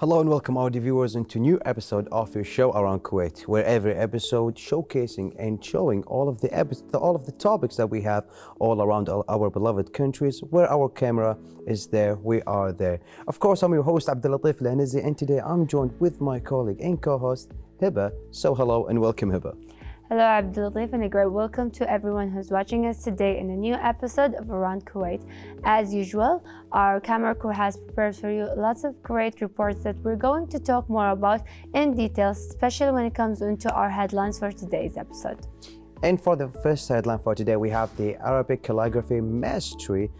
Hello and welcome our viewers into new episode of your show around Kuwait, where every episode showcasing and showing all of the topics that we have all around our beloved countries. Where our camera is there, we are there. Of course, I'm your host Abdulatif Lanizi, and today I'm joined with my colleague and co-host Hiba. So hello and welcome, Hiba. Hello, Abdulatif, and a great welcome to everyone who's watching us today in a new episode of Around Kuwait. As usual, our camera crew has prepared for you lots of great reports that we're going to talk more about in detail, especially when it comes into our headlines for today's episode. And for the first headline for today, we have the Arabic calligraphy mastery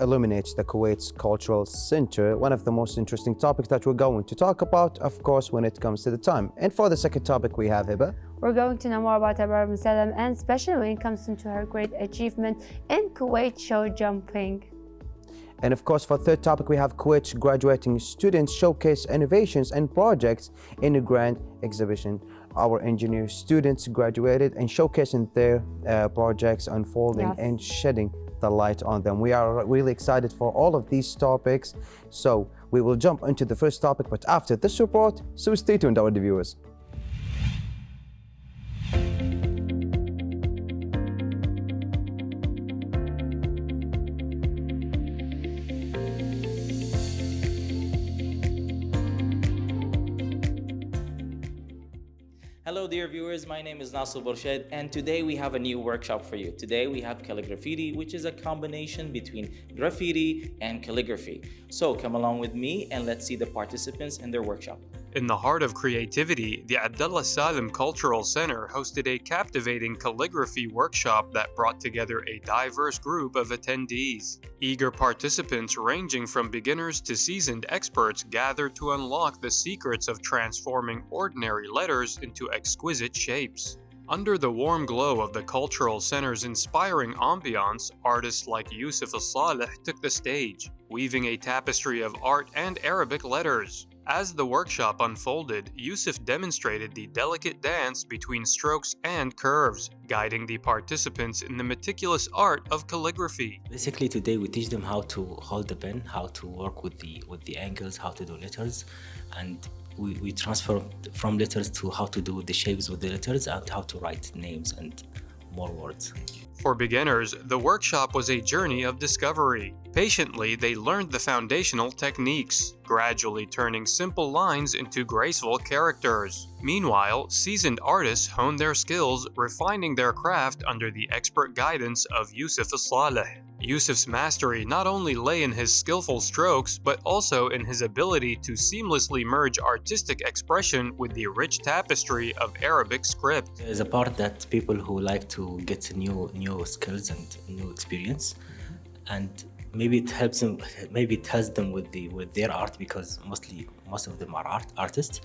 illuminates the Kuwait's cultural center, one of the most interesting topics that we're going to talk about, of course, when it comes to the time. And for the second topic, we have Hiba. We're going to know more about Abar Musallam, and especially when it comes into her great achievement in Kuwait show jumping. And of course, for the third topic, we have Kuwait's graduating students showcase innovations and projects in a grand exhibition. Our engineer students graduated and showcasing their projects unfolding and shedding the light on them. We are really excited for all of these topics. So we will jump into the first topic, but after this report, so stay tuned, our viewers. Hello dear viewers, my name is Nasser Borshed and today we have a new workshop for you. Today we have calligraffiti, which is a combination between graffiti and calligraphy. So come along with me and let's see the participants in their workshop. In the heart of creativity, the Abdullah Salim Cultural Center hosted a captivating calligraphy workshop that brought together a diverse group of attendees. Eager participants ranging from beginners to seasoned experts gathered to unlock the secrets of transforming ordinary letters into exquisite shapes. Under the warm glow of the cultural center's inspiring ambiance, artists like Yusuf Saleh took the stage, weaving a tapestry of art and Arabic letters. As the workshop unfolded, Yusuf demonstrated the delicate dance between strokes and curves, guiding the participants in the meticulous art of calligraphy. Basically, today we teach them how to hold the pen, how to work with the angles, how to do letters, and we transfer from letters to how to do the shapes with the letters and how to write names and more words. For beginners, the workshop was a journey of discovery. Patiently, they learned the foundational techniques, gradually turning simple lines into graceful characters. Meanwhile, seasoned artists honed their skills, refining their craft under the expert guidance of Yusuf Saleh. Yusuf's mastery not only lay in his skillful strokes, but also in his ability to seamlessly merge artistic expression with the rich tapestry of Arabic script. There's a part that people who like to get new skills and new experience, and maybe it helps them with their art, because most of them are artists.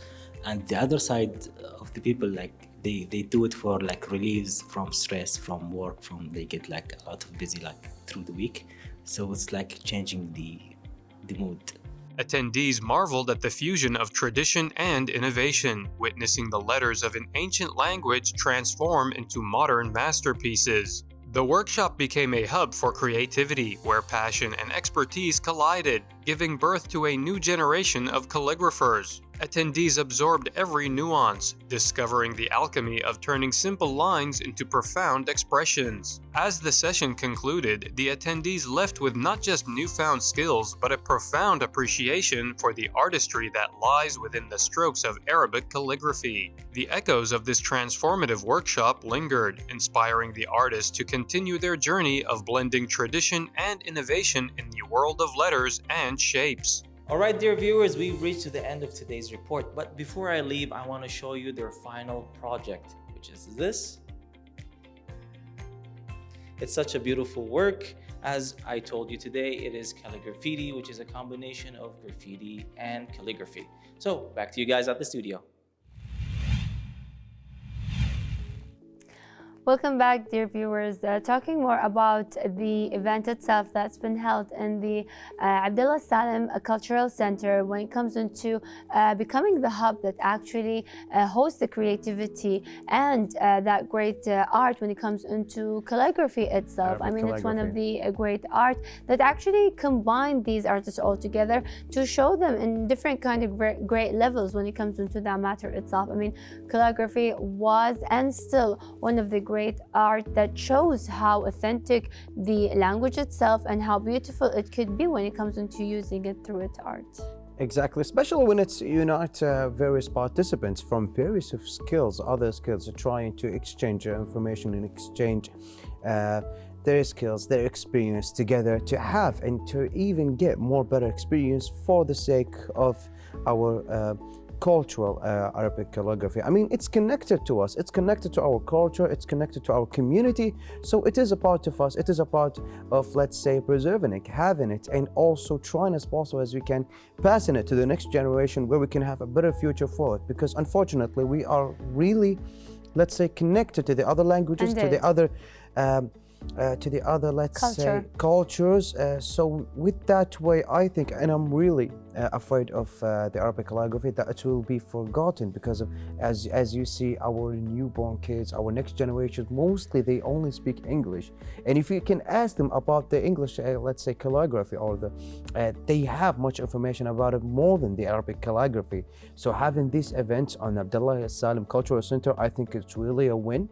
And the other side of the people, like they do it for like reliefs from stress, from work, from they get like a lot of busy like through the week, so it's like changing the mood. Attendees marveled at the fusion of tradition and innovation, witnessing the letters of an ancient language transform into modern masterpieces. The workshop became a hub for creativity, where passion and expertise collided, giving birth to a new generation of calligraphers. Attendees absorbed every nuance, discovering the alchemy of turning simple lines into profound expressions. As the session concluded, the attendees left with not just newfound skills, but a profound appreciation for the artistry that lies within the strokes of Arabic calligraphy. The echoes of this transformative workshop lingered, inspiring the artists to continue their journey of blending tradition and innovation in the world of letters and shapes. Alright dear viewers, we've reached to the end of today's report, but before I leave, I want to show you their final project, which is this. It's such a beautiful work. As I told you today, it is calligraffiti, which is a combination of graffiti and calligraphy. So back to you guys at the studio. Welcome back, dear viewers. Talking more about the event itself that's been held in the Abdullah Salim Cultural Center when it comes into becoming the hub that actually hosts the creativity and that great art when it comes into calligraphy itself. Arabic I mean, it's one of calligraphy. the great art that actually combined these artists all together to show them in different kind of great levels when it comes into that matter itself. I mean, calligraphy was and still one of the great art that shows how authentic the language itself and how beautiful it could be when it comes into using it through its art. Exactly, especially when it's unite various participants from various of skills, other skills, trying to exchange information and exchange their skills, their experience together to have and to even get more better experience for the sake of our cultural Arabic calligraphy. I mean, it's connected to us, it's connected to our culture, it's connected to our community. So it is a part of us, it is a part of, let's say, preserving it, having it, and also trying as possible as we can, passing it to the next generation where we can have a better future for it. Because unfortunately, we are really, let's say, connected to the other languages, to the other, let's say, cultures. So with that way, I think, and I'm really afraid of the Arabic calligraphy, that it will be forgotten because of, as you see, our newborn kids, our next generation, mostly they only speak English. And if you can ask them about the English, let's say, calligraphy, or they have much information about it more than the Arabic calligraphy. So having these events on Abdullah Salim Cultural Center, I think it's really a win.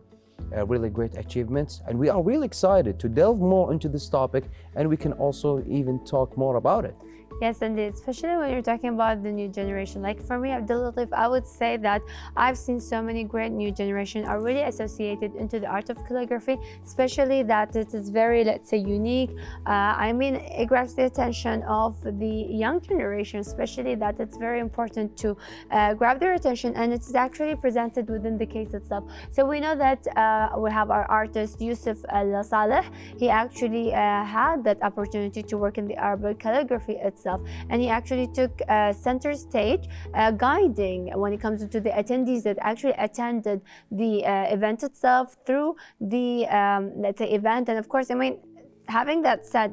Really great achievements, and we are really excited to delve more into this topic, and we can also even talk more about it. Yes, indeed, especially when you're talking about the new generation. Like for me, Abdul Latif, I would say that I've seen so many great new generation are really associated into the art of calligraphy, especially that it is very, let's say, unique. I mean, it grabs the attention of the young generation, especially that it's very important to grab their attention, and it's actually presented within the case itself. So we know that we have our artist Yusuf Al Saleh. He actually had that opportunity to work in the Arabic calligraphy itself, and he actually took center stage guiding when it comes to the attendees that actually attended the event itself through the let's say event. And of course, I mean, having that said,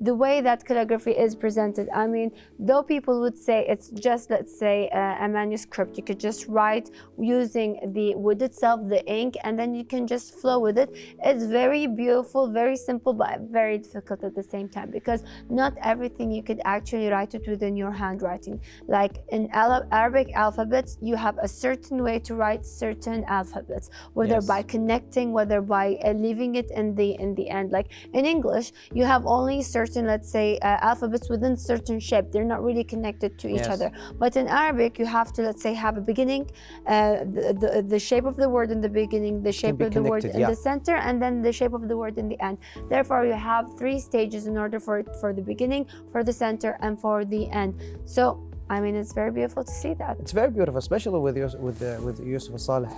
the way that calligraphy is presented, I mean, though people would say it's just, let's say, a manuscript, you could just write using the wood itself, the ink, and then you can just flow with it. It's very beautiful, very simple, but very difficult at the same time, because not everything you could actually write it within your handwriting. Like in Arabic alphabets, you have a certain way to write certain alphabets, whether by connecting, whether by leaving it in the end. Like in English, you have only certain, let's say, alphabets within certain shape. They're not really connected to each other. But in Arabic, you have to, let's say, have a beginning, the shape of the word in the beginning, the shape of the word in the center, and then the shape of the word in the end. Therefore, you have 3 stages in order for the beginning, for the center, and for the end. So I mean, it's very beautiful to see that. It's very beautiful, especially with Yusuf Saleh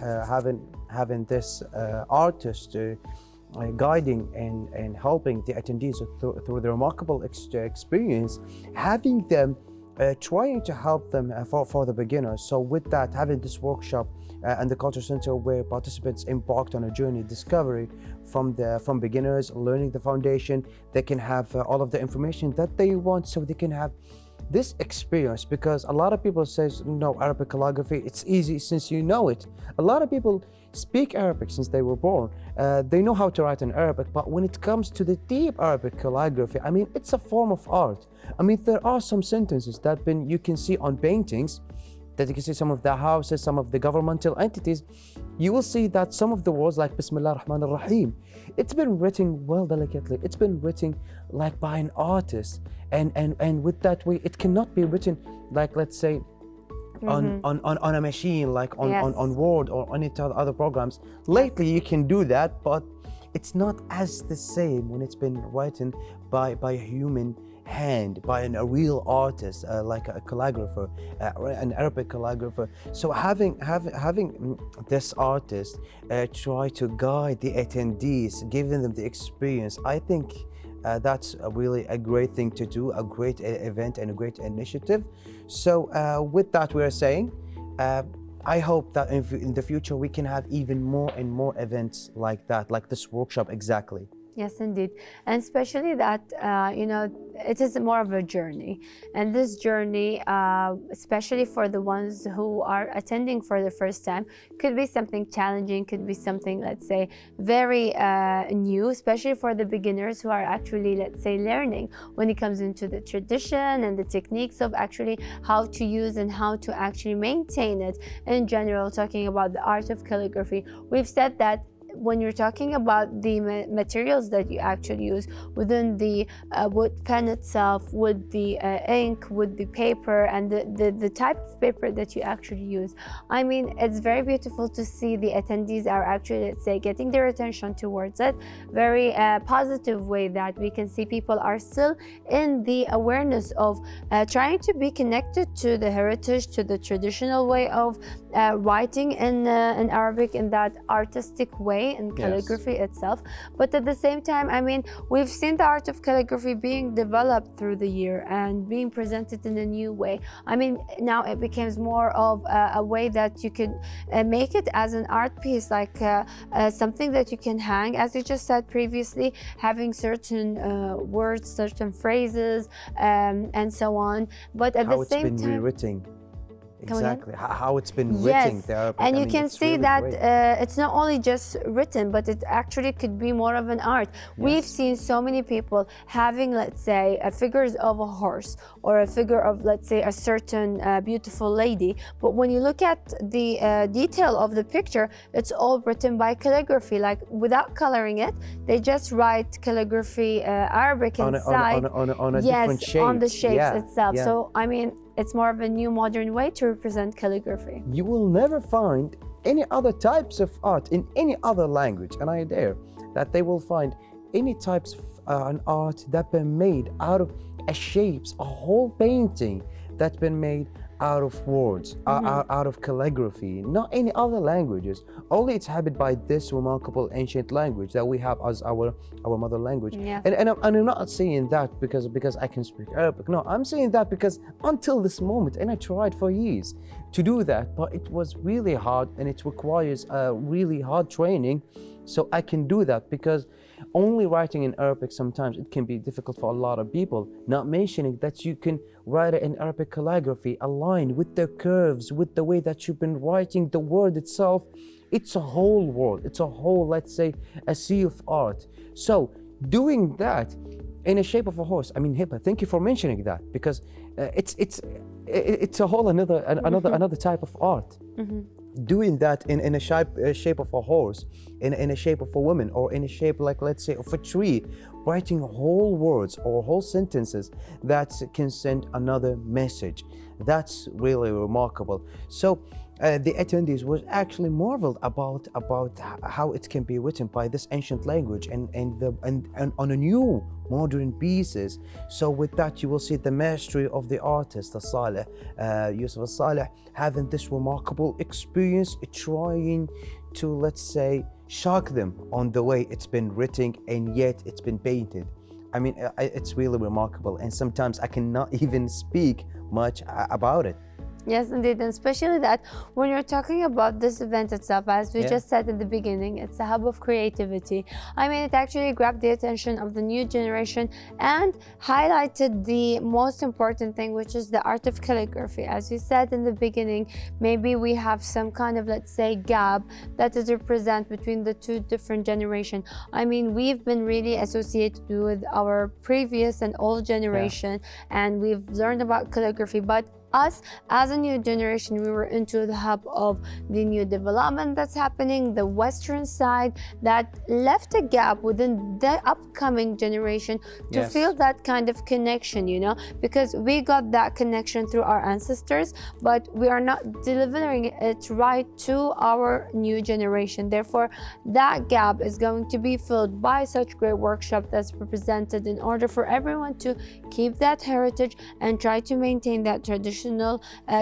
having this artist guiding and helping the attendees through the remarkable experience, having them trying to help them for the beginners. So with that, having this workshop and the Culture Center where participants embarked on a journey discovery from beginners, learning the foundation, they can have all of the information that they want, so they can have this experience. Because a lot of people says, no, Arabic calligraphy, it's easy since you know it. A lot of people speak Arabic since they were born. They know how to write in Arabic, but when it comes to the deep Arabic calligraphy, I mean, it's a form of art. I mean, there are some sentences that you can see on paintings, that you can see some of the houses, some of the governmental entities. You will see that some of the words, like Bismillah ar-Rahman ar-Rahim, it's been written well delicately. It's been written like by an artist, and with that way, it cannot be written like, let's say, on a machine, like on Word or any other programs. Lately, you can do that, but it's not as the same when it's been written by a human hand, by a real artist, like a calligrapher, an Arabic calligrapher. So having this artist try to guide the attendees, giving them the experience, I think that's really a great thing to do, a great event and a great initiative. So with that, we are saying I hope that in the future we can have even more and more events like that, like this workshop exactly. Yes, indeed. And especially that, it is more of a journey. And this journey, especially for the ones who are attending for the first time, could be something challenging, could be something, let's say, very new, especially for the beginners who are actually, let's say, learning when it comes into the tradition and the techniques of actually how to use and how to actually maintain it. In general, talking about the art of calligraphy, we've said that when you're talking about the materials that you actually use within the wood pen itself, with the ink, with the paper, and the type of paper that you actually use, I mean, it's very beautiful to see the attendees are actually, let's say, getting their attention towards it. Very positive way that we can see people are still in the awareness of trying to be connected to the heritage, to the traditional way of writing in Arabic, in that artistic way, in calligraphy itself. But at the same time, I mean, we've seen the art of calligraphy being developed through the year and being presented in a new way. I mean, now it becomes more of a way that you can make it as an art piece, like something that you can hang, as you just said previously, having certain words, certain phrases, and so on. But at How the it's same been time, rewritten. Come again? Exactly. How it's been yes, written there. and I you mean, can it's see really that great. it's not only just written, but it actually could be more of an art. We've seen so many people having, let's say, figures of a horse or a figure of, let's say, a certain beautiful lady, but when you look at the detail of the picture, it's all written by calligraphy, like without coloring it. They just write calligraphy Arabic inside. On a yes, different shape. on the shapes itself. Yeah. So I mean, it's more of a new modern way to represent calligraphy. You will never find any other types of art in any other language, and I dare that they will find any types of an art that been made out of shapes, a whole painting that's been made out of words, out of calligraphy, not any other languages. Only it's happened by this remarkable ancient language that we have as our mother language. Yeah. And I'm not saying that because I can speak Arabic. No, I'm saying that because until this moment, and I tried for years to do that, but it was really hard and it requires a really hard training. So I can do that because only writing in Arabic sometimes it can be difficult for a lot of people, not mentioning that you can write it in Arabic calligraphy aligned with the curves, with the way that you've been writing the word itself. It's a whole world, it's a whole, let's say, a sea of art. So doing that in a shape of a horse, I mean, Hiba, thank you for mentioning that, because it's a whole another type of art. Doing that in a shape of a horse, in a shape of a woman, or in a shape, like, let's say, of a tree, writing whole words or whole sentences that can send another message. That's really remarkable. So the attendees was actually marveled about how it can be written by this ancient language and on a new modern pieces. So with that, you will see the mastery of the artist, Saleh, Yusuf Saleh, having this remarkable experience, trying to, let's say, shock them on the way it's been written and yet it's been painted. I mean, it's really remarkable, and sometimes I cannot even speak much about it. Yes, indeed, and especially that when you're talking about this event itself, as we just said at the beginning, it's a hub of creativity. I mean, it actually grabbed the attention of the new generation and highlighted the most important thing, which is the art of calligraphy. As we said in the beginning, maybe we have some kind of, let's say, gap that is represented between the two different generations. I mean, we've been really associated with our previous and old generation, and we've learned about calligraphy, but us as a new generation, we were into the hub of the new development that's happening, the Western side, that left a gap within the upcoming generation to feel that kind of connection, you know, because we got that connection through our ancestors, but we are not delivering it right to our new generation. Therefore, that gap is going to be filled by such great workshop that's presented in order for everyone to keep that heritage and try to maintain that tradition traditional,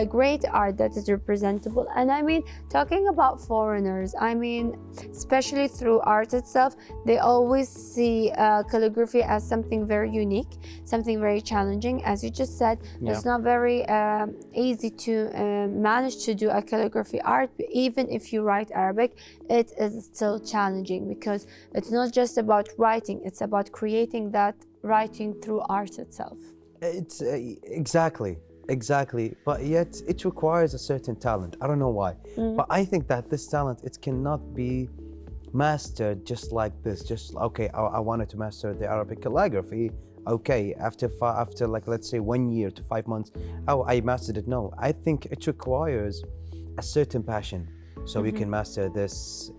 great art that is representable. And I mean, talking about foreigners, I mean, especially through art itself, they always see calligraphy as something very unique, something very challenging. As you just said, it's not very easy to manage to do a calligraphy art. Even if you write Arabic, it is still challenging because it's not just about writing, it's about creating that writing through art itself. It's exactly. But yet it requires a certain talent. I don't know why. But I think that this talent, it cannot be mastered just like this. Just okay, I wanted to master the Arabic calligraphy. Okay, after like let's say 1 year to 5 months, oh, I mastered it. No, I think it requires a certain passion so you can master this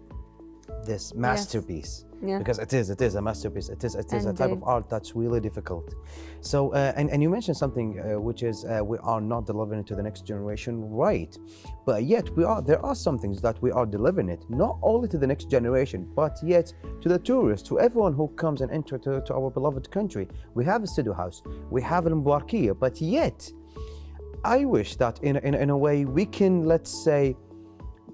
masterpiece. Because it is a masterpiece. It is a type of art that's really difficult. So and you mentioned something which is we are not delivering it to the next generation, right? But yet there are some things that we are delivering it not only to the next generation, but yet to the tourists, to everyone who comes and enter to our beloved country. We have a studio house, we have an Mbarkiya, but yet I wish that in a way we can, let's say,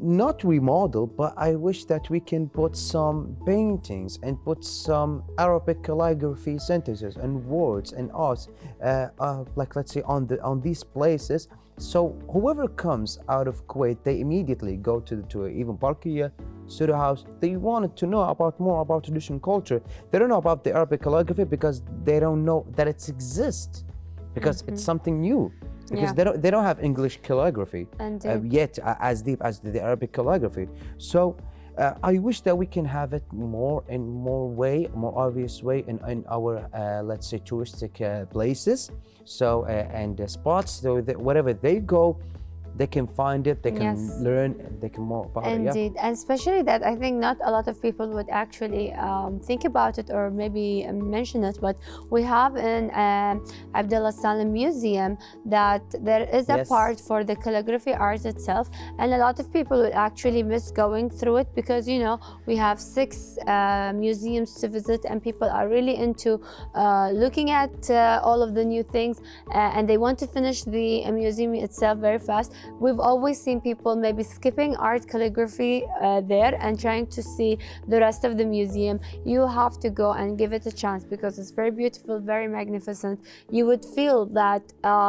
not remodel, but I wish that we can put some paintings and put some Arabic calligraphy sentences and words and arts, like let's say on these places. So whoever comes out of Kuwait, they immediately go to even Barkia, studio house. They wanted to know more about traditional culture. They don't know about the Arabic calligraphy because they don't know that it exists, because it's something new. Because they don't have English calligraphy yet as deep as the Arabic calligraphy. So I wish that we can have it more obvious way in our let's say touristic places. So and spots, so that wherever they go, they can find it, they can learn, they can more about it. Indeed, and especially that I think not a lot of people would actually think about it or maybe mention it, but we have in Abdullah Salim Museum that there is a part for the calligraphy art itself, and a lot of people would actually miss going through it because, you know, we have 6 museums to visit and people are really into looking at all of the new things and they want to finish the museum itself very fast. We've always seen people maybe skipping art calligraphy there and trying to see the rest of the museum. You have to go and give it a chance because it's very beautiful, very magnificent. You would feel that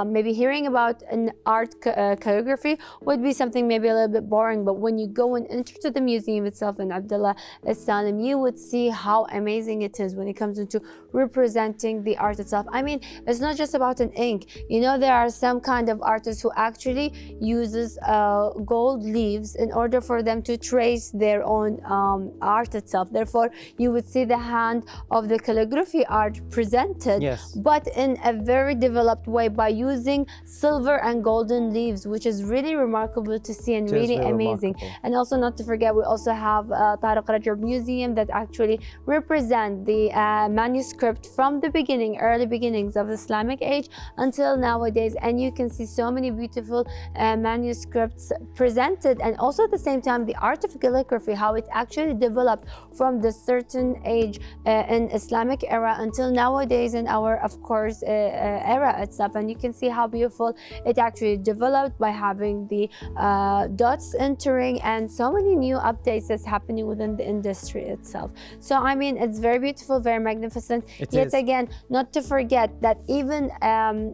maybe hearing about an art calligraphy would be something maybe a little bit boring, but when you go and enter to the museum itself in Abdullah Salim, you would see how amazing it is when it comes into representing the art itself. I mean, it's not just about an ink. You know, there are some kind of artists who actually uses gold leaves in order for them to trace their own art itself. Therefore, you would see the hand of the calligraphy art presented, but in a very developed way by using silver and golden leaves, which is really remarkable to see and really amazing. And also not to forget, we also have Tariq Rajab Museum that actually represent the manuscript from the beginning, early beginnings of the Islamic age until nowadays, and you can see so many beautiful manuscripts presented, and also at the same time the art of calligraphy, how it actually developed from the certain age in Islamic era until nowadays in our, of course, era itself. And you can see how beautiful it actually developed by having the dots entering and so many new updates that's happening within the industry itself. So I mean, it's very beautiful, very magnificent. Yet again, not to forget that even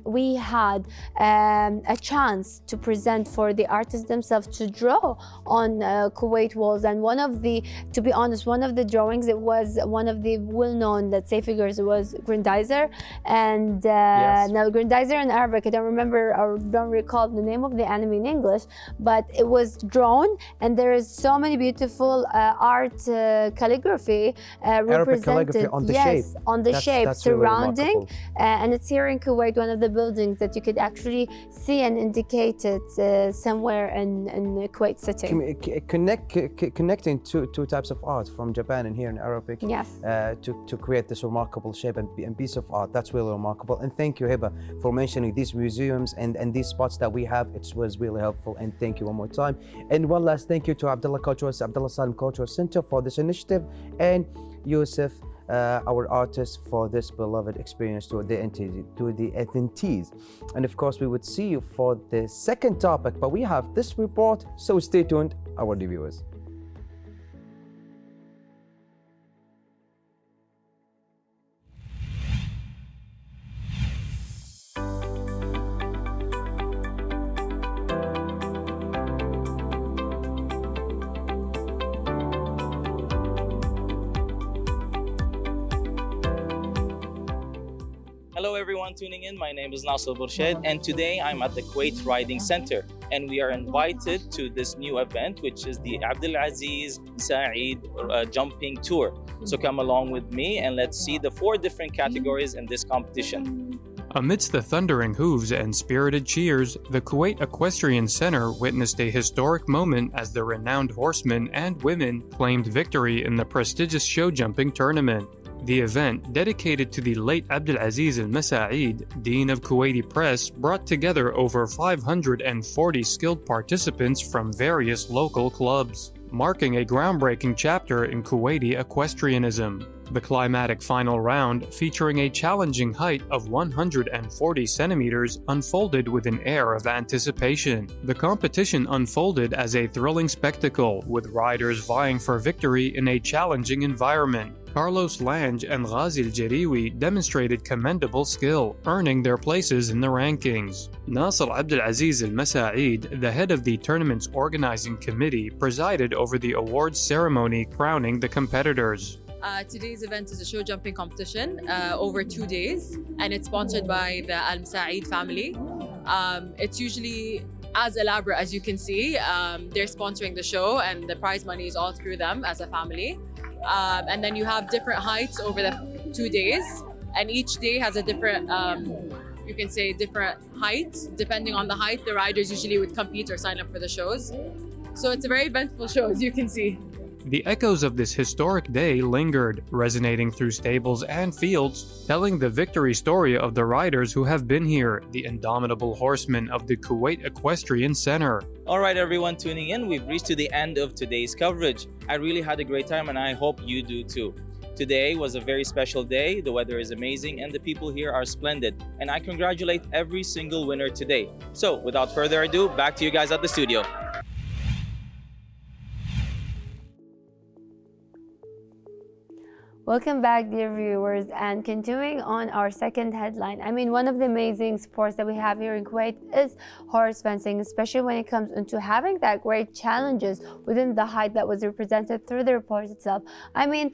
we had a chance to present for the artists themselves to draw on Kuwait walls, and one of the, to be honest, one of the drawings, it was one of the well-known, let's say, figures. It was Grandizer, and now Grandizer in Arabic, I don't remember or don't recall the name of the anime in English, but it was drawn, and there is so many beautiful art calligraphy represented. Calligraphy on the shape. On the shape that's surrounding, really and it's here in Kuwait, one of the buildings that you could actually see and indicate it somewhere in Kuwait city. Connecting two types of art from Japan and here in Arabic, to create this remarkable shape and piece of art. That's really remarkable. And thank you, Hiba, for mentioning these museums and these spots that we have. It was really helpful, and thank you one more time. And one last thank you to Abdullah Salim Cultural Center for this initiative, and Yusuf our artists for this beloved experience to the attendees. And of course, we would see you for the second topic, but we have this report, so stay tuned, our viewers. Hello everyone tuning in, my name is Nasser Borshed and today I'm at the Kuwait Riding Center and we are invited to this new event which is the Abdulaziz Saeed jumping tour. So come along with me and let's see the 4 different categories in this competition. Amidst the thundering hooves and spirited cheers, the Kuwait Equestrian Center witnessed a historic moment as the renowned horsemen and women claimed victory in the prestigious show jumping tournament. The event, dedicated to the late Abdulaziz Al-Masaid, Dean of Kuwaiti Press, brought together over 540 skilled participants from various local clubs, marking a groundbreaking chapter in Kuwaiti equestrianism. The climatic final round, featuring a challenging height of 140 centimeters, unfolded with an air of anticipation. The competition unfolded as a thrilling spectacle, with riders vying for victory in a challenging environment. Carlos Lange and Ghazi Al-Jariwi demonstrated commendable skill, earning their places in the rankings. Nasser Abdulaziz Al-Masaid, the head of the tournament's organizing committee, presided over the awards ceremony crowning the competitors. Today's event is a show jumping competition over 2 days, and it's sponsored by the Al Saeed family. It's usually as elaborate as you can see. They're sponsoring the show, and the prize money is all through them as a family. And then you have different heights over the 2 days, and each day has a different, you can say, different height. Depending on the height, the riders usually would compete or sign up for the shows. So it's a very eventful show, as you can see. The echoes of this historic day lingered, resonating through stables and fields, telling the victory story of the riders who have been here, the indomitable horsemen of the Kuwait Equestrian Center. All right, everyone tuning in, we've reached to the end of today's coverage. I really had a great time and I hope you do too. Today was a very special day, the weather is amazing and the people here are splendid. And I congratulate every single winner today. So without further ado, back to you guys at the studio. Welcome back, dear viewers, and continuing on our second headline. I mean, one of the amazing sports that we have here in Kuwait is horse fencing, especially when it comes into having that great challenges within the height that was represented through the report itself. I mean,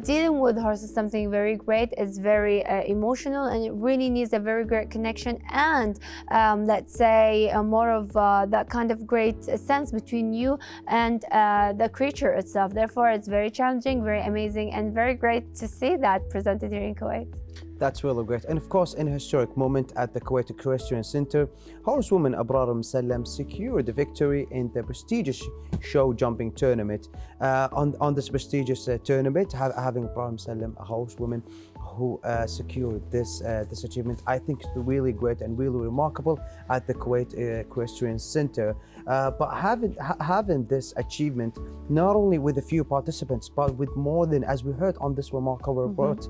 dealing with horses is something very great. It's very emotional, and it really needs a very great connection and let's say more of that kind of great sense between you and the creature itself. Therefore, it's very challenging, very amazing, and very great to see that presented here in Kuwait. That's really great. And of course, in a historic moment at the Kuwait Equestrian Center, horsewoman Abrar Musallam secured the victory in the prestigious show jumping tournament. On this prestigious tournament, having Abrar Musallam, a horsewoman who secured this achievement, I think it's really great and really remarkable at the Kuwait Equestrian Center. But having this achievement, not only with a few participants, but with more than, as we heard on this remarkable report,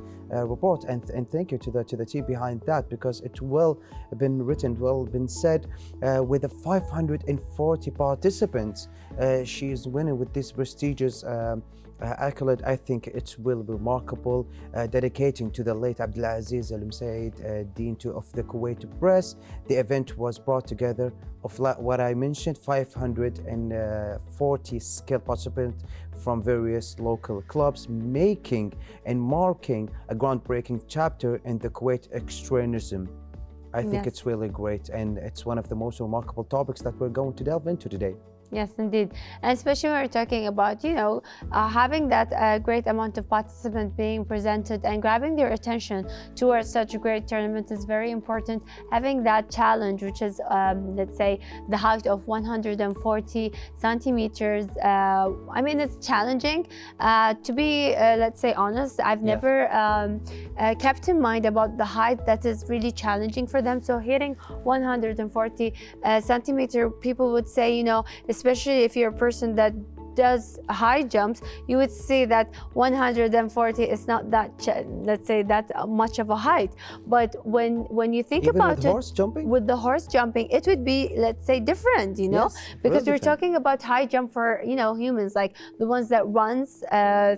and thank you to the team behind that, because it's well been written, well been said, with the 540 participants, she is winning with this prestigious accolade. I think it's well remarkable, dedicating to the late Abdulaziz Al-Masaid, Dean of the Kuwait Press. The event was brought together of what I mentioned, 540 skilled participants from various local clubs, making and marking a groundbreaking chapter in the Kuwait extremism. I think it's really great, and it's one of the most remarkable topics that we're going to delve into today. Yes, indeed. And especially when we're talking about, having that great amount of participants being presented and grabbing their attention towards such a great tournament is very important. Having that challenge, which is, let's say, the height of 140 centimeters. I mean, it's challenging. To be, let's say, honest, I've never kept in mind about the height that is really challenging for them. So hitting 140 centimeter, people would say, especially if you're a person that does high jumps, you would see that 140 is not that, let's say, that much of a height. But when you think Even about with it, horse jumping? with the horse jumping, it would be, let's say, different, you know, Yes, because real we're different. talking about high jump for, you know, humans, like the ones that runs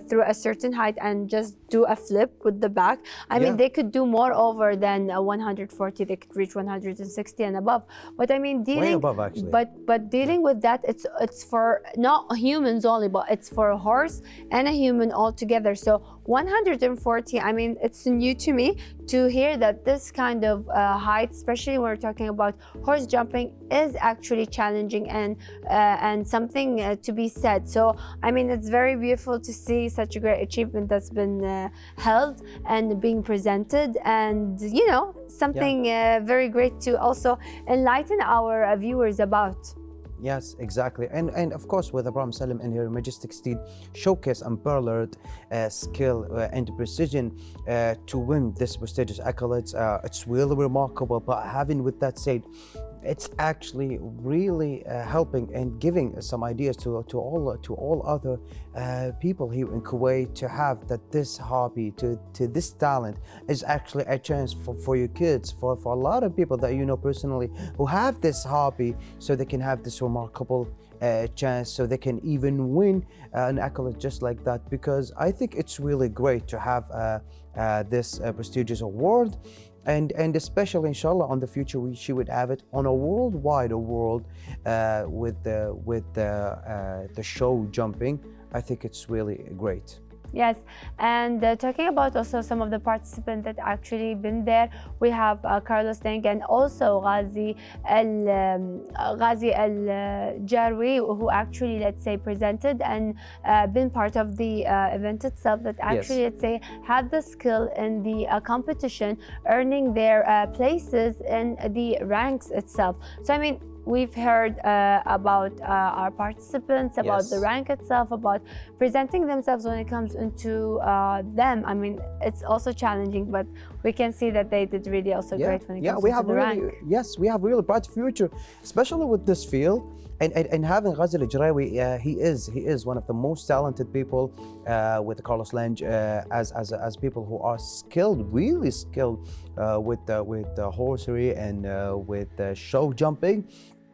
through a certain height and just do a flip with the back. I mean, Yeah. they could do more over than 140. They could reach 160 and above. But I mean, dealing above, actually. but dealing with that, it's for not humans only, but it's for a horse and a human all together. So 140, I mean, it's new to me to hear that this kind of height, especially when we're talking about horse jumping, is actually challenging and something to be said. So I mean, it's very beautiful to see such a great achievement that's been held and being presented, and you know, something very great to also enlighten our viewers about. Yes, exactly. And of course, with Abraham Salim and her majestic steed showcase unparalleled skill and precision to win this prestigious accolades. It's really remarkable. But having with that said, it's actually really helping and giving some ideas to all other people here in Kuwait to have that this hobby, to this talent is actually a chance for your kids, for a lot of people that you know personally who have this hobby, so they can have this remarkable chance, so they can even win an accolade just like that. Because I think it's really great to have this prestigious award. And especially, inshallah, on the future, she would have it on a worldwide award with the show jumping. I think it's really great. Yes, and talking about also some of the participants that actually been there, we have Carlos Deng and also Ghazi Al Jarwi, who actually, let's say, presented and been part of the event itself, that actually, let's say, had the skill in the competition, earning their places in the ranks itself. So I mean, we've heard about our participants, about the rank itself, about presenting themselves when it comes into them. I mean, it's also challenging, but we can see that they did really also great when it comes to the rank. Yes, we have really bright future, especially with this field. And having Ghazi Al-Jarawi, he is one of the most talented people with Carlos Lange as people who are skilled, really skilled with horsery and with show jumping.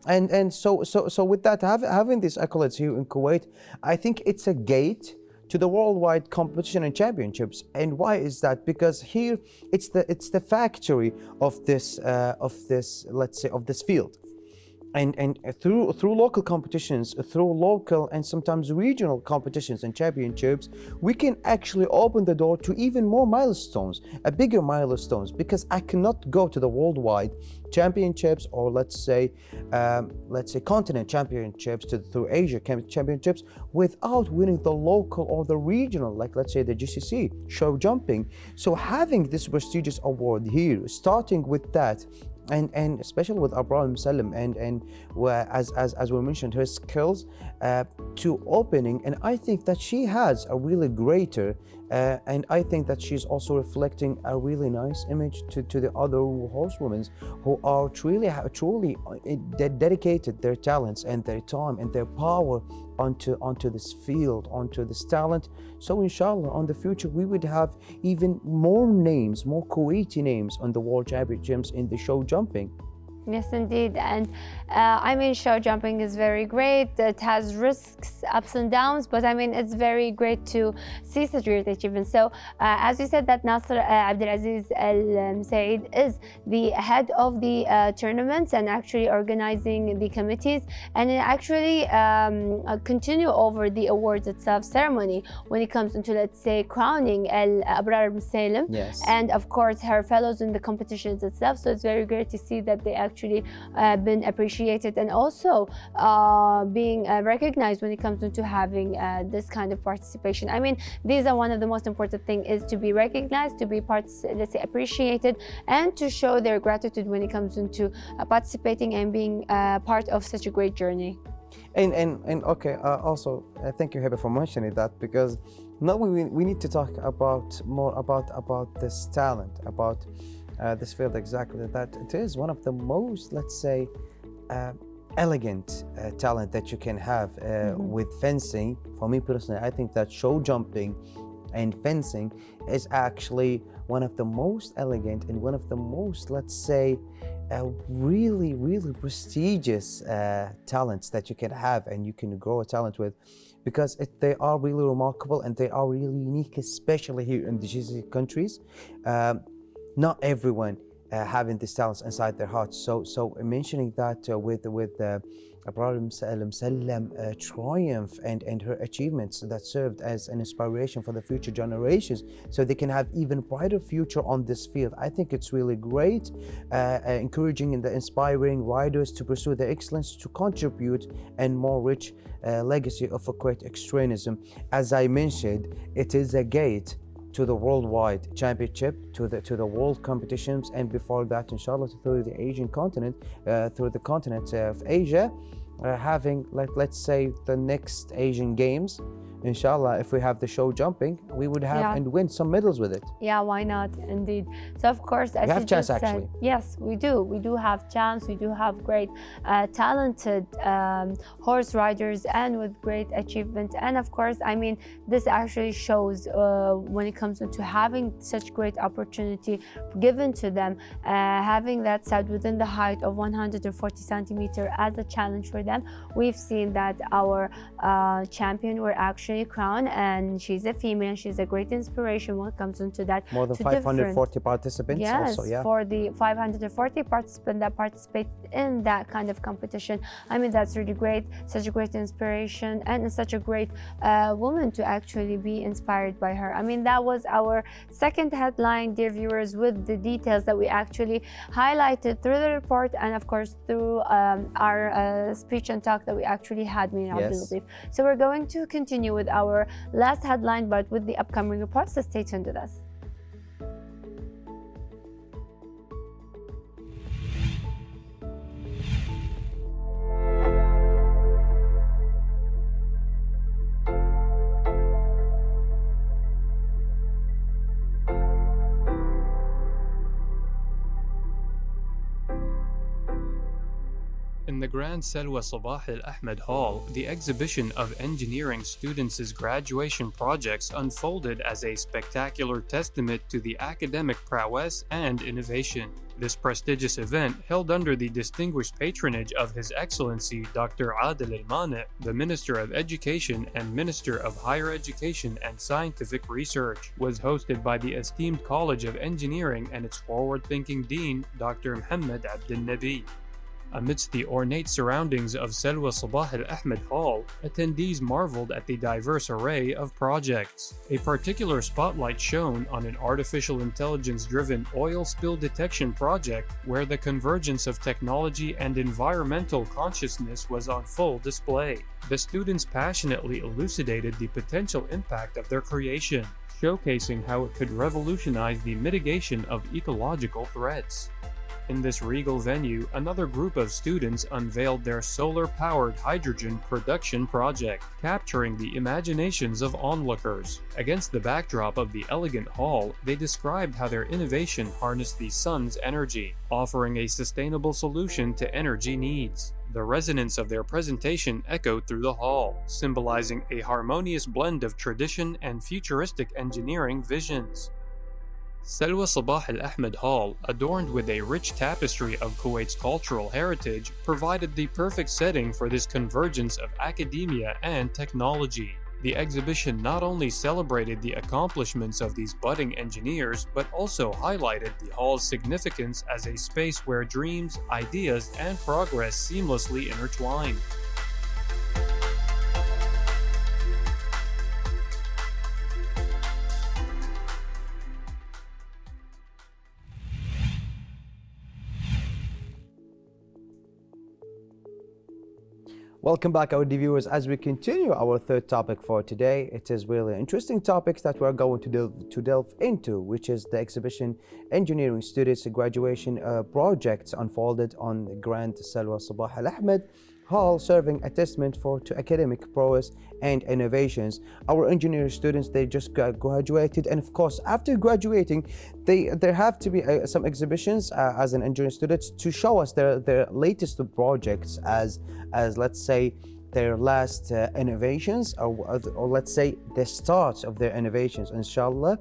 And so with that, having these accolades here in Kuwait, I think it's a gate to the worldwide competition and championships. And why is that? Because here it's the factory of this let's say of this field. And through local competitions, through local and sometimes regional competitions and championships, we can actually open the door to even more milestones, bigger milestones. Because I cannot go to the worldwide championships, or let's say continent championships, through Asia championships, without winning the local or the regional, like let's say the GCC show jumping. So having this prestigious award here, starting with that. And especially with Abraham Salim and as we mentioned, her skills to opening, and I think that she has a really greater and I think that she's also reflecting a really nice image to the other horsewomen who are truly dedicated their talents and their time and their power onto this field, onto this talent. So inshallah, on the future, we would have even more names, more Kuwaiti names on the World Championships in the show jumping. Yes, indeed. And I mean, show jumping is very great. It has risks, ups and downs, but I mean, it's very great to see such great achievements. So as you said, that Nasser Abdelaziz Al Said is the head of the tournaments and actually organizing the committees, and actually continue over the awards itself ceremony when it comes into, let's say, crowning Al Abrar Salim. Yes. And of course, her fellows in the competitions itself. So it's very great to see that they actually been appreciated and also being recognized when it comes into having this kind of participation. I mean, these are one of the most important things, is to be recognized, to be let's say appreciated, and to show their gratitude when it comes into participating and being part of such a great journey. And okay, also thank you, Heba, for mentioning that, because now we need to talk more about this talent, about this field, exactly, that it is one of the most, let's say, elegant talent that you can have with fencing. For me personally, I think that show jumping and fencing is actually one of the most elegant and one of the most, let's say, really, really prestigious talents that you can have and you can grow a talent with, because they are really remarkable and they are really unique, especially here in the GCC countries. Not everyone having these talents inside their hearts. So mentioning that with Abrar Musallam triumph and her achievements that served as an inspiration for the future generations, so they can have even brighter future on this field. I think it's really great, encouraging and inspiring riders to pursue their excellence, to contribute and more rich legacy of a Kuwait extremism. As I mentioned, it is a gate to the worldwide championship, to the world competitions, and before that, inshallah, through the Asian continent, through the continent of Asia, having let's say the next Asian Games. Inshallah, if we have the show jumping, we would have and win some medals with it. Yeah, why not? Indeed. So of course, as we have you chance just said, actually. yes, we do have chance. We do have great talented horse riders and with great achievement. And of course, I mean, this actually shows when it comes to having such great opportunity given to them, having that set within the height of 140 centimeter as a challenge for them. We've seen that our champion were actually crowned, and she's a female. She's a great inspiration when it comes into that. More than 540 participants. Yes, also, yeah. For the 540 participants that participate in that kind of competition. I mean, that's really great. Such a great inspiration and such a great woman to actually be inspired by her. I mean, that was our second headline, dear viewers, with the details that we actually highlighted through the report and of course through our speech and talk that we actually had, me and Abdul Latif. So we're going to continue with our last headline, but with the upcoming reports, so stay tuned with us. In the Grand Selwa Sabah Al Ahmed Hall, the exhibition of engineering students' graduation projects unfolded as a spectacular testament to the academic prowess and innovation. This prestigious event, held under the distinguished patronage of His Excellency Dr. Adel Al-Mani, the Minister of Education and Minister of Higher Education and Scientific Research, was hosted by the esteemed College of Engineering and its forward-thinking Dean, Dr. Muhammad Abdel Nabi. Amidst the ornate surroundings of Selwa Sabah Al Ahmed Hall, attendees marveled at the diverse array of projects. A particular spotlight shone on an artificial intelligence-driven oil spill detection project where the convergence of technology and environmental consciousness was on full display. The students passionately elucidated the potential impact of their creation, showcasing how it could revolutionize the mitigation of ecological threats. In this regal venue, another group of students unveiled their solar-powered hydrogen production project, capturing the imaginations of onlookers. Against the backdrop of the elegant hall, they described how their innovation harnessed the sun's energy, offering a sustainable solution to energy needs. The resonance of their presentation echoed through the hall, symbolizing a harmonious blend of tradition and futuristic engineering visions. Selwa Sabah Al Ahmed Hall, adorned with a rich tapestry of Kuwait's cultural heritage, provided the perfect setting for this convergence of academia and technology. The exhibition not only celebrated the accomplishments of these budding engineers, but also highlighted the hall's significance as a space where dreams, ideas, and progress seamlessly intertwine. Welcome back, our viewers. As we continue our third topic for today, it is really interesting topics that we're going to delve into, which is the exhibition engineering students graduation projects unfolded on Grand Selwa Sabah Al Ahmed hall, serving a testament to academic prowess and innovations. Our engineering students, they just graduated, and of course, after graduating, there have to be some exhibitions as an engineering student to show us their latest projects as let's say their last innovations, or let's say the start of their innovations, inshallah.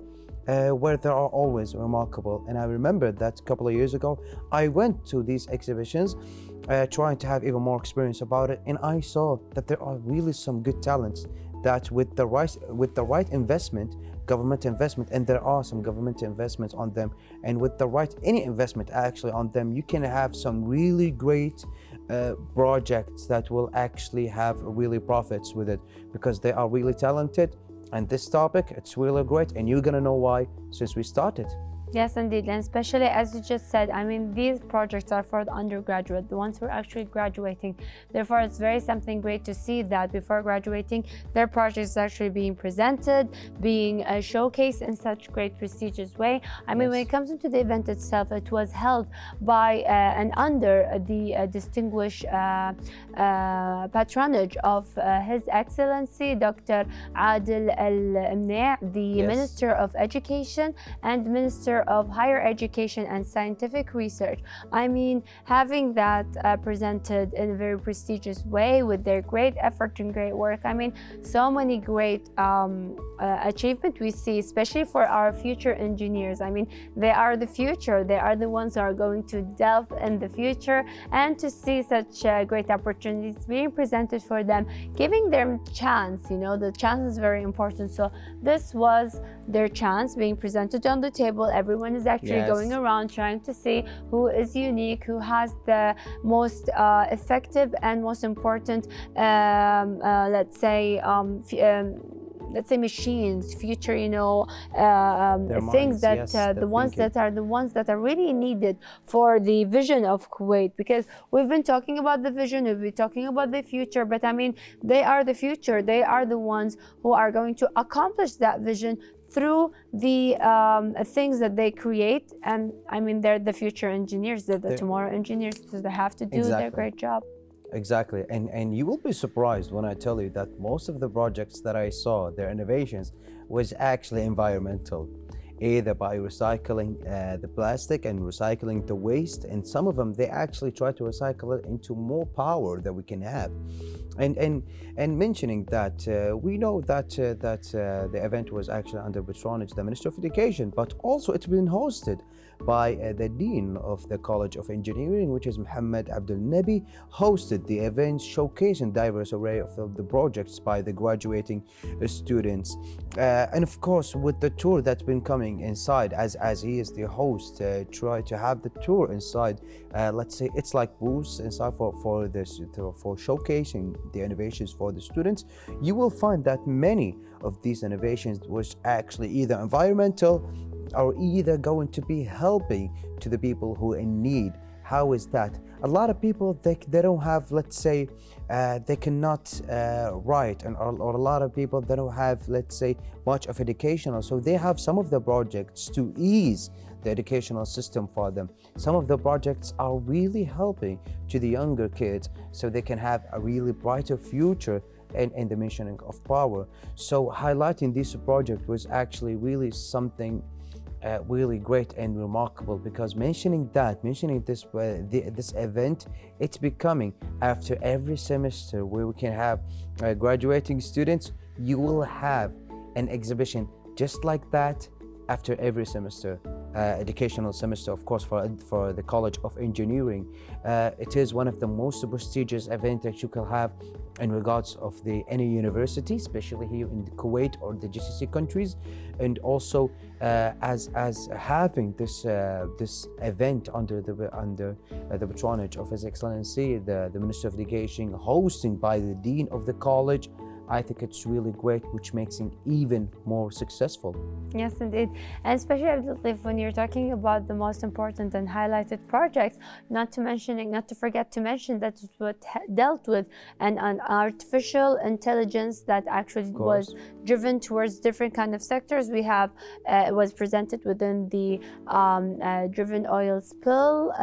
Where they are always remarkable. And I remember that a couple of years ago, I went to these exhibitions trying to have even more experience about it, and I saw that there are really some good talents that with the right investment, government investment, and there are some government investments on them, and with the right any investment actually on them, you can have some really great projects that will actually have really profits with it, because they are really talented. And this topic, it's really great, and you're gonna know why since we started. Yes, indeed, and especially as you just said, I mean, these projects are for the undergraduate, the ones who are actually graduating. Therefore, it's very something great to see that before graduating, their projects are actually being presented, being showcased in such great prestigious way. I mean, when it comes into the event itself, it was held by and under the distinguished patronage of His Excellency Dr. Adil Al-Mna', the Minister of Education and Minister of Higher Education and Scientific Research. I mean, having that presented in a very prestigious way with their great effort and great work. I mean, so many great achievement we see, especially for our future engineers. I mean, they are the future. They are the ones who are going to delve in the future, and to see such great opportunities being presented for them, giving them chance. You know, the chance is very important. So this was their chance being presented on the table. Everyone is actually going around trying to see who is unique, who has the most effective and most important, let's say machines, future, you know, things minds, that the ones that are really needed for the vision of Kuwait. Because we've been talking about the vision, we've been talking about the future, but I mean, they are the future. They are the ones who are going to accomplish that vision through the things that they create. And I mean, they're the future engineers, they're the tomorrow engineers, so they have to do their great job. Exactly, and you will be surprised when I tell you that most of the projects that I saw, their innovations, was actually environmental, either by recycling the plastic and recycling the waste, and some of them they actually try to recycle it into more power that we can have. And mentioning that, we know that the event was actually under patronage the Minister of Education, but also it's been hosted by the Dean of the College of Engineering, which is Muhammad Abdul Nabi, hosted the event showcasing diverse array of the projects by the graduating students. And of course, with the tour that's been coming inside, as he is the host, try to have the tour inside. Let's say it's like booths inside for showcasing the innovations for the students. You will find that many of these innovations was actually either environmental or either going to be helping to the people who are in need. How is that? A lot of people, they don't have, let's say, they cannot write, or a lot of people, they don't have, let's say, much of educational, so they have some of the projects to ease the educational system for them. Some of the projects are really helping to the younger kids so they can have a really brighter future in the mission of power. So highlighting this project was actually really something really great and remarkable, because mentioning this this event, it's becoming after every semester where we can have graduating students. You will have an exhibition just like that after every semester, educational semester, of course, for the College of Engineering. It is one of the most prestigious events that you can have in regards of any university, especially here in Kuwait or the GCC countries, and also as having this event under the patronage of His Excellency the Minister of Education, hosting by the Dean of the College. I think it's really great, which makes it even more successful. Yes, indeed. And especially, I believe, when you're talking about the most important and highlighted projects, not to forget to mention that it was dealt with an artificial intelligence that actually was driven towards different kind of sectors. We have, it was presented within the driven oil spill,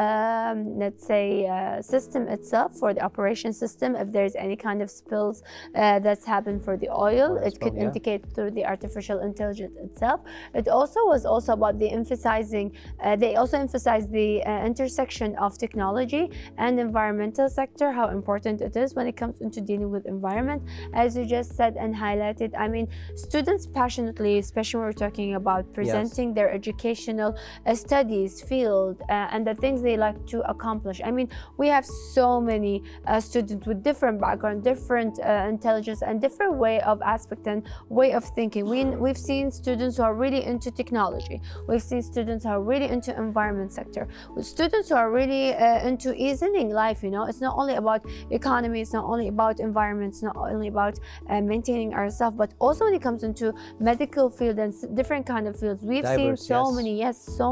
let's say, system itself, for the operation system. If there's any kind of spills that's happened for the oil, it could indicate through the artificial intelligence itself. It also was about the emphasizing, they also emphasized the intersection of technology and environmental sector, how important it is when it comes into dealing with environment, as you just said and highlighted. I mean, students passionately, especially when we're talking about presenting their educational studies field and the things they like to accomplish. I mean, we have so many students with different background, different intelligence, and different way of aspect and way of thinking. We've seen students who are really into technology. We've seen students who are really into environment sector. With students who are really into easing life. You know, it's not only about economy, it's not only about environment, it's not only about maintaining ourselves, but also when it comes into medical field and different kind of fields. We've seen so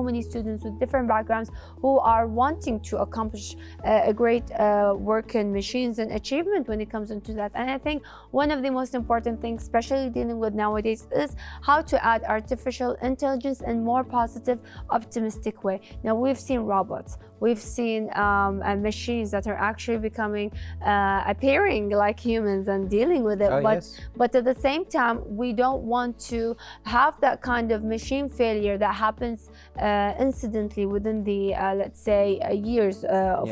many students with different backgrounds who are wanting to accomplish a great work in machines and achievement when it comes into that. And I think one of the most important things, especially dealing with nowadays, is how to add artificial intelligence in more positive, optimistic way. Now, we've seen robots, we've seen machines that are actually becoming appearing like humans and dealing with it. But at the same time, we don't want to have that kind of machine failure that happens incidentally within the let's say years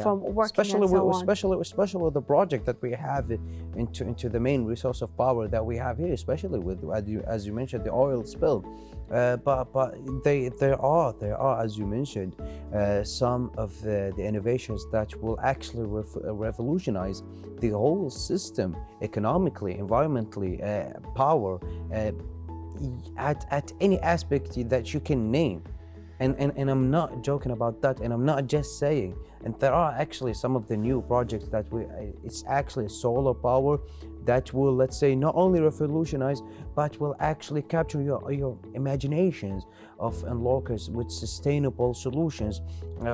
from working, especially with the project that we have into the main resource of power that we have here, especially with, as you mentioned, the oil spill. But there are, as you mentioned, some of the innovations that will actually revolutionize the whole system economically, environmentally, power, at any aspect that you can name. And I'm not joking about that, and I'm not just saying. And there are actually some of the new projects that it's actually solar power that will, let's say, not only revolutionize, but will actually capture your imaginations of onlookers with sustainable solutions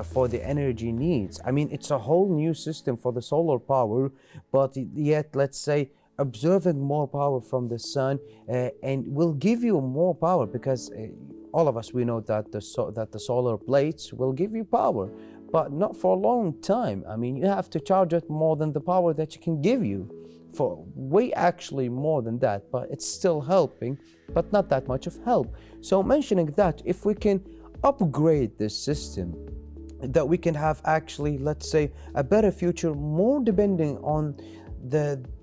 for the energy needs. I mean, it's a whole new system for the solar power, but yet, let's say, observing more power from the sun and will give you more power, because all of us, we know that the solar plates will give you power, but not for a long time. I mean, you have to charge it more than the power that you can give you, for way actually more than that, but it's still helping, but not that much of help. So mentioning that, if we can upgrade this system, that we can have actually, let's say, a better future, more depending on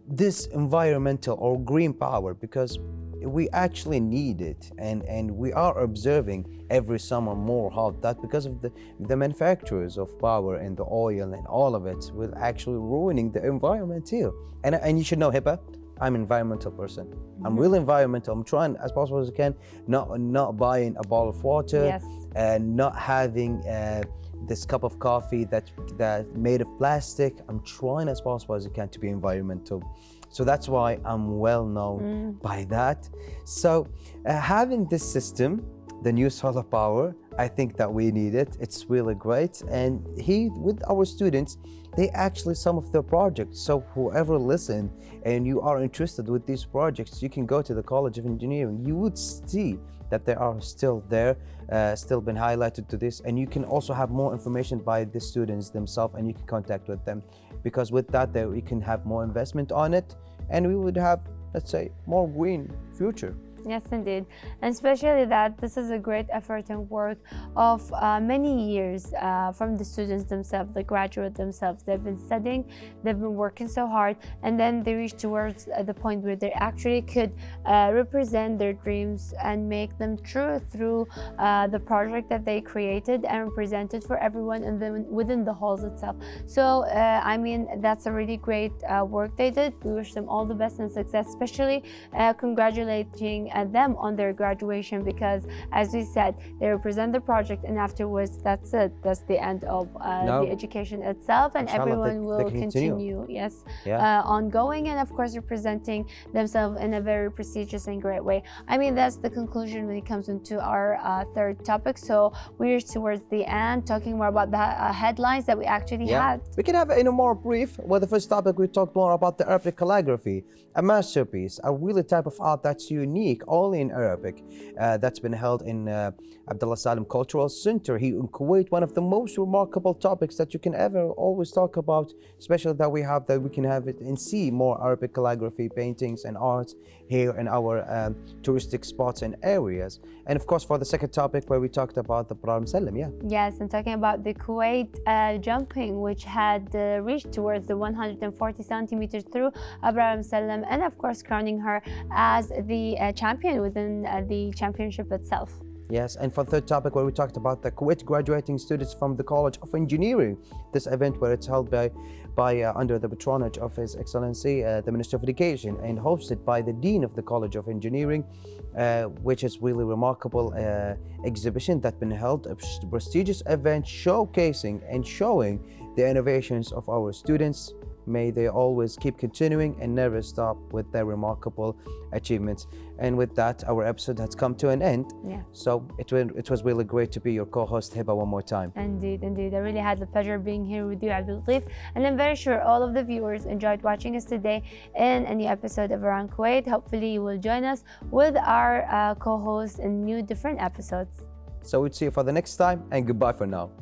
this environmental or green power, because we actually need it, and we are observing every summer more how that, because of the manufacturers of power and the oil and all of it, will actually ruining the environment here. And you should know, Hippa, I'm an environmental person. I'm really environmental. I'm trying as possible as I can, not buying a bottle of water, and not having this cup of coffee that made of plastic. I'm trying as possible as I can to be environmental. So that's why I'm well known by that. So having this system, the new solar power, I think that we need it. It's really great. And with our students, they actually, some of their projects. So whoever listen and you are interested with these projects, you can go to the College of Engineering. You would see that they are still there, still been highlighted to this. And you can also have more information by the students themselves, and you can contact with them. Because with that, we can have more investment on it, and we would have, let's say, more green future. Yes, indeed. And especially that this is a great effort and work of many years from the students themselves, the graduates themselves. They've been studying, they've been working so hard, and then they reach towards the point where they actually could represent their dreams and make them true through the project that they created and presented for everyone, and then within the halls itself. So, I mean, that's a really great work they did. We wish them all the best and success, especially congratulating them on their graduation, because as we said, they represent the project, and afterwards that's it. That's the end of the education itself, and Inshallah, everyone they will can continue, ongoing, and of course representing themselves in a very prestigious and great way. I mean, that's the conclusion when it comes into our third topic. So we're towards the end, talking more about the headlines that we actually had. We can have it in a more brief. Well, the first topic, we talked more about the Arabic calligraphy, a masterpiece, a really type of art that's unique only in Arabic, that's been held in Abdullah Salim Cultural Center here in Kuwait. One of the most remarkable topics that you can ever always talk about, especially that we can have it and see more Arabic calligraphy, paintings and arts here in our touristic spots and areas. And of course, for the second topic, where we talked about the Abrar Musallam, Yes, and talking about the Kuwait jumping, which had reached towards the 140 centimeters through Abrar Musallam, and of course crowning her as the champion within the championship itself. Yes, and for the third topic, where we talked about the Kuwait graduating students from the College of Engineering, this event where it's held by under the patronage of His Excellency the Minister of Education, and hosted by the Dean of the College of Engineering, which is really remarkable exhibition that's been held, a prestigious event showcasing and showing the innovations of our students. May they always keep continuing and never stop with their remarkable achievements. And with that, our episode has come to an end. So it was really great to be your co-host, Hiba, one more time. Indeed. I really had the pleasure of being here with you, Abdul Latif. And I'm very sure all of the viewers enjoyed watching us today in a new episode of Around Kuwait. Hopefully you will join us with our co-host in new different episodes. So we'll see you for the next time, and goodbye for now.